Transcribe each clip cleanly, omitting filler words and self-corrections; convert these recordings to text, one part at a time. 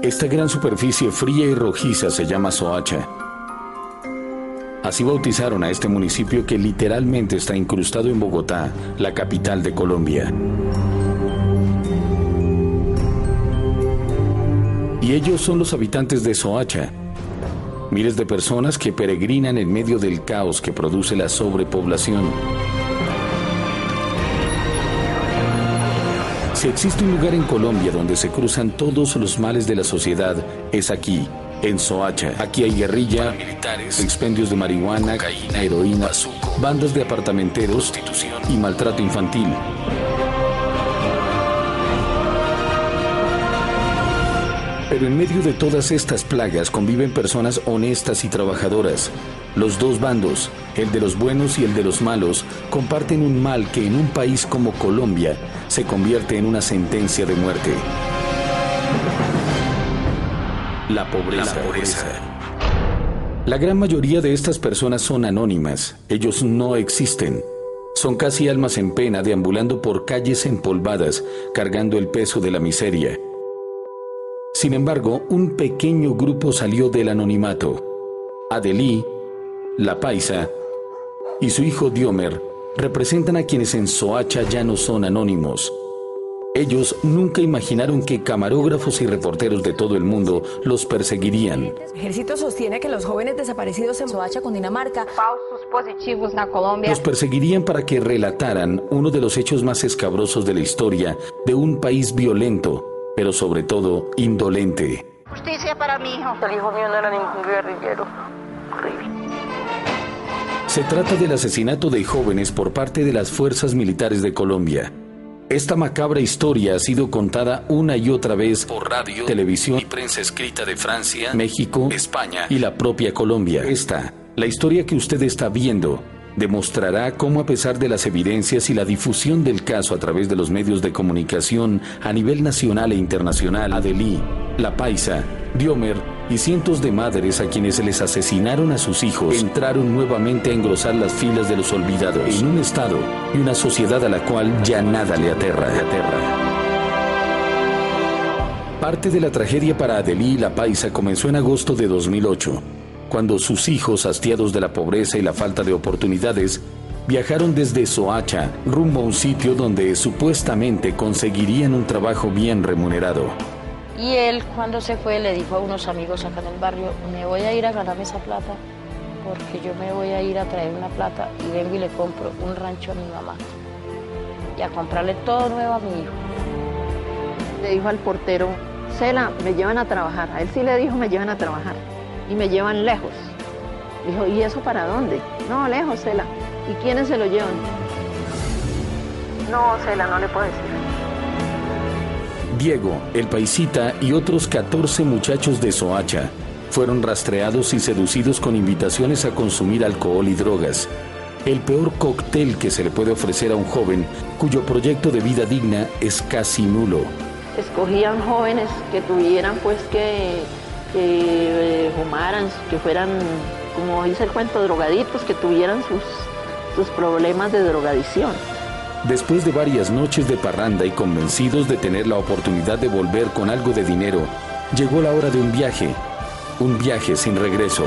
Esta gran superficie fría y rojiza se llama Soacha. Así bautizaron a este municipio que literalmente está incrustado en Bogotá, la capital de Colombia. Y ellos son los habitantes de Soacha. Miles de personas que peregrinan en medio del caos que produce la sobrepoblación. Si existe un lugar en Colombia donde se cruzan todos los males de la sociedad, es aquí, en Soacha. Aquí hay guerrilla, militares, expendios de marihuana, cocaína, heroína, bazuco, bandas de apartamenteros, prostitución y maltrato infantil. Pero en medio de todas estas plagas conviven personas honestas y trabajadoras. Los dos bandos, el de los buenos y el de los malos, comparten un mal que en un país como Colombia se convierte en una sentencia de muerte. La pobreza. La gran mayoría de estas personas son anónimas. Ellos no existen. Son casi almas en pena deambulando por calles empolvadas, cargando el peso de la miseria. Sin embargo, un pequeño grupo salió del anonimato. Adelí, la Paisa y su hijo Diomer representan a quienes en Soacha ya no son anónimos. Ellos nunca imaginaron que camarógrafos y reporteros de todo el mundo los perseguirían. El ejército sostiene que los jóvenes desaparecidos en Soacha, Cundinamarca, falsos positivos en Colombia, los perseguirían para que relataran uno de los hechos más escabrosos de la historia de un país violento, pero sobre todo indolente. Justicia para mi hijo. El hijo mío no era ningún guerrillero. Horrible. Se trata del asesinato de jóvenes por parte de las fuerzas militares de Colombia. Esta macabra historia ha sido contada una y otra vez por radio, televisión y prensa escrita de Francia, México, España y la propia Colombia. La historia que usted está viendo, demostrará cómo a pesar de las evidencias y la difusión del caso a través de los medios de comunicación a nivel nacional e internacional, Adelí, la Paisa, Diomer y cientos de madres a quienes se les asesinaron a sus hijos entraron nuevamente a engrosar las filas de los olvidados en un estado y una sociedad a la cual ya nada le aterra. Parte de la tragedia para Adelí y la Paisa comenzó en agosto de 2008, cuando sus hijos, hastiados de la pobreza y la falta de oportunidades, viajaron desde Soacha rumbo a un sitio donde supuestamente conseguirían un trabajo bien remunerado. Y él, cuando se fue, le dijo a unos amigos acá en el barrio: me voy a ir a ganarme esa plata, porque yo me voy a ir a traer una plata y vengo y le compro un rancho a mi mamá y a comprarle todo nuevo a mi hijo. Le dijo al portero: Cela, me llevan a trabajar. A él sí le dijo: me llevan a trabajar. Y me llevan lejos. Dijo: ¿y eso para dónde? No, lejos, Cela. ¿Y quiénes se lo llevan? No, Cela, no le puedo decir. Diego, el paisita y otros 14 muchachos de Soacha fueron rastreados y seducidos con invitaciones a consumir alcohol y drogas. El peor cóctel que se le puede ofrecer a un joven cuyo proyecto de vida digna es casi nulo. Escogían jóvenes que tuvieran que fumaran, que fueran, como dice el cuento, drogaditos, que tuvieran sus problemas de drogadicción. Después de varias noches de parranda y convencidos de tener la oportunidad de volver con algo de dinero, llegó la hora de un viaje sin regreso.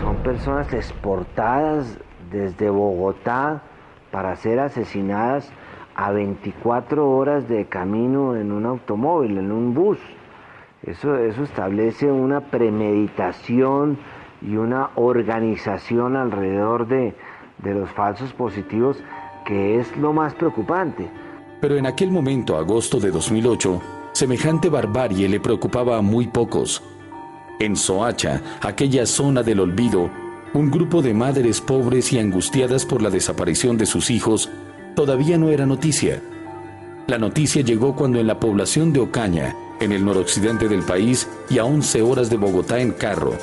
Son personas exportadas desde Bogotá para ser asesinadas a 24 horas de camino en un automóvil, en un bus. Eso establece una premeditación y una organización alrededor de los falsos positivos, que es lo más preocupante. Pero en aquel momento, agosto de 2008, semejante barbarie le preocupaba a muy pocos. En Soacha, aquella zona del olvido, un grupo de madres pobres y angustiadas por la desaparición de sus hijos todavía no era noticia. La noticia llegó cuando en la población de Ocaña, en el noroccidente del país y a 11 horas de Bogotá en carro,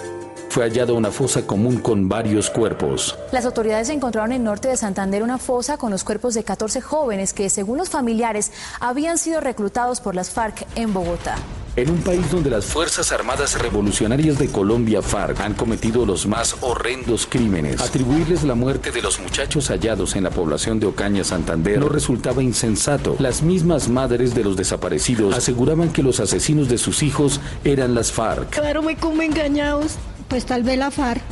fue hallada una fosa común con varios cuerpos. Las autoridades encontraron en el norte de Santander una fosa con los cuerpos de 14 jóvenes que, según los familiares, habían sido reclutados por las FARC en Bogotá. En un país donde las Fuerzas Armadas Revolucionarias de Colombia, FARC, han cometido los más horrendos crímenes, atribuirles la muerte de los muchachos hallados en la población de Ocaña, Santander, no resultaba insensato. Las mismas madres de los desaparecidos aseguraban que los asesinos de sus hijos eran las FARC. Quedaron muy como engañados, pues tal vez la FARC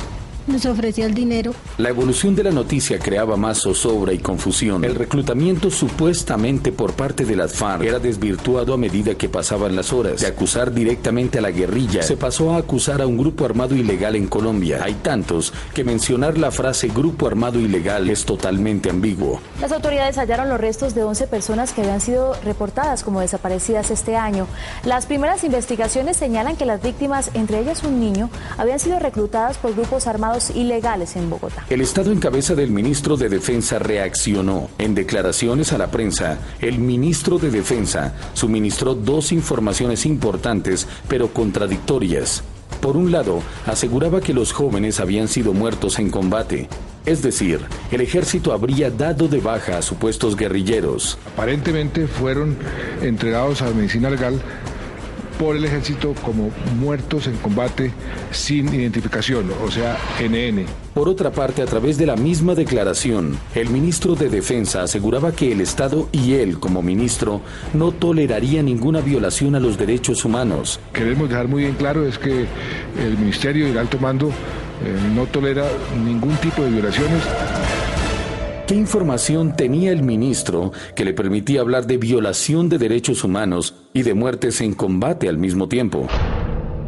nos ofrecía el dinero. La evolución de la noticia creaba más zozobra y confusión. El reclutamiento supuestamente por parte de las FARC era desvirtuado a medida que pasaban las horas. De acusar directamente a la guerrilla, se pasó a acusar a un grupo armado ilegal en Colombia. Hay tantos que mencionar la frase grupo armado ilegal es totalmente ambiguo. Las autoridades hallaron los restos de 11 personas que habían sido reportadas como desaparecidas este año. Las primeras investigaciones señalan que las víctimas, entre ellas un niño, habían sido reclutadas por grupos armados ilegales en Bogotá. El Estado en cabeza del ministro de Defensa reaccionó. En declaraciones a la prensa, el ministro de Defensa suministró dos informaciones importantes, pero contradictorias. Por un lado, aseguraba que los jóvenes habían sido muertos en combate. Es decir, el ejército habría dado de baja a supuestos guerrilleros. Aparentemente fueron entregados a medicina legal por el ejército como muertos en combate sin identificación, o sea, NN. Por otra parte, a través de la misma declaración, el ministro de Defensa aseguraba que el Estado y él, como ministro, no toleraría ninguna violación a los derechos humanos. Queremos dejar muy bien claro es que el ministerio y el alto mando no tolera ningún tipo de violaciones. ¿Qué información tenía el ministro que le permitía hablar de violación de derechos humanos y de muertes en combate al mismo tiempo?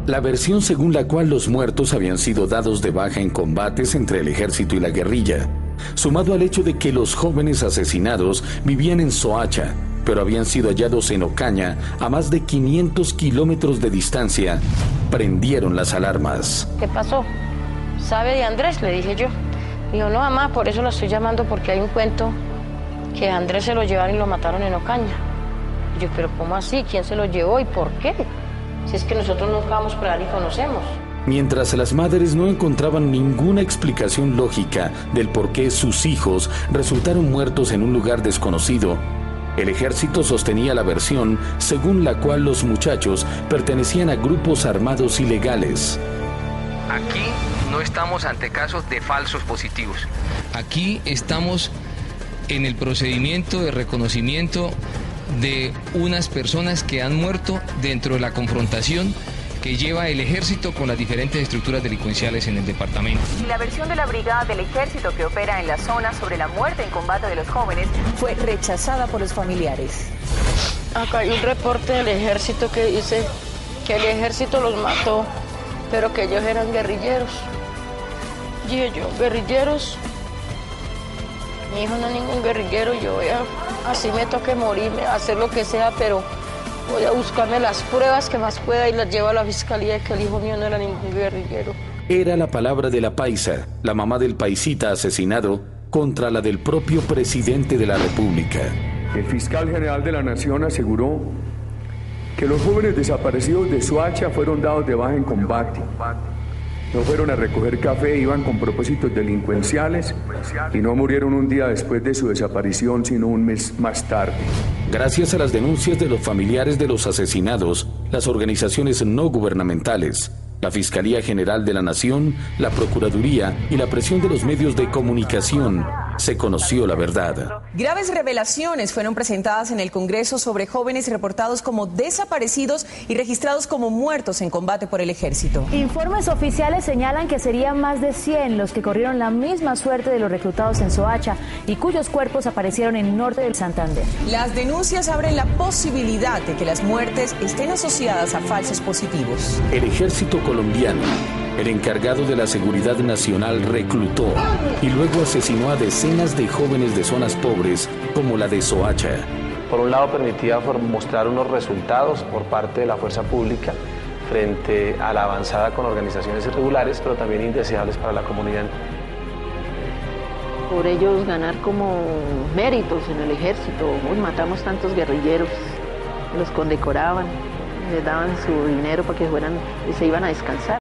La versión según la cual los muertos habían sido dados de baja en combates entre el ejército y la guerrilla, sumado al hecho de que los jóvenes asesinados vivían en Soacha, pero habían sido hallados en Ocaña, a más de 500 kilómetros de distancia, prendieron las alarmas. ¿Qué pasó? ¿Sabe de Andrés? Le dije yo. Dijo, no, mamá, por eso lo estoy llamando, porque hay un cuento que a Andrés se lo llevaron y lo mataron en Ocaña. Y yo, pero ¿cómo así? ¿Quién se lo llevó y por qué? Si es que nosotros nunca vamos por ahí y conocemos. Mientras las madres no encontraban ninguna explicación lógica del por qué sus hijos resultaron muertos en un lugar desconocido, el ejército sostenía la versión según la cual los muchachos pertenecían a grupos armados ilegales. Aquí no estamos ante casos de falsos positivos. Aquí estamos en el procedimiento de reconocimiento de unas personas que han muerto dentro de la confrontación que lleva el ejército con las diferentes estructuras delincuenciales en el departamento. Y la versión de la brigada del ejército que opera en la zona sobre la muerte en combate de los jóvenes fue rechazada por los familiares. Acá hay un reporte del ejército que dice que el ejército los mató, pero que ellos eran guerrilleros. Dije yo, guerrilleros. Mi hijo no es ningún guerrillero, yo voy a, así me toque morirme, hacer lo que sea, pero voy a buscarme las pruebas que más pueda y las llevo a la fiscalía de que el hijo mío no era ningún guerrillero. Era la palabra de la paisa, la mamá del paisita asesinado, contra la del propio presidente de la República. El fiscal general de la Nación aseguró que los jóvenes desaparecidos de Soacha fueron dados de baja en combate. No fueron a recoger café, iban con propósitos delincuenciales y no murieron un día después de su desaparición, sino un mes más tarde. Gracias a las denuncias de los familiares de los asesinados, las organizaciones no gubernamentales, la Fiscalía General de la Nación, la Procuraduría y la presión de los medios de comunicación, se conoció la verdad. Graves revelaciones fueron presentadas en el Congreso sobre jóvenes reportados como desaparecidos y registrados como muertos en combate por el ejército. Informes oficiales señalan que serían más de 100 los que corrieron la misma suerte de los reclutados en Soacha y cuyos cuerpos aparecieron en el norte del Santander. Las denuncias abren la posibilidad de que las muertes estén asociadas a falsos positivos. El ejército colombiano, el encargado de la seguridad nacional, reclutó y luego asesinó a decenas de jóvenes de zonas pobres como la de Soacha. Por un lado permitía mostrar unos resultados por parte de la fuerza pública frente a la avanzada con organizaciones irregulares, pero también indeseables para la comunidad. Por ellos ganar como méritos en el ejército. Uy, matamos tantos guerrilleros, los condecoraban, les daban su dinero para que fueran y se iban a descansar.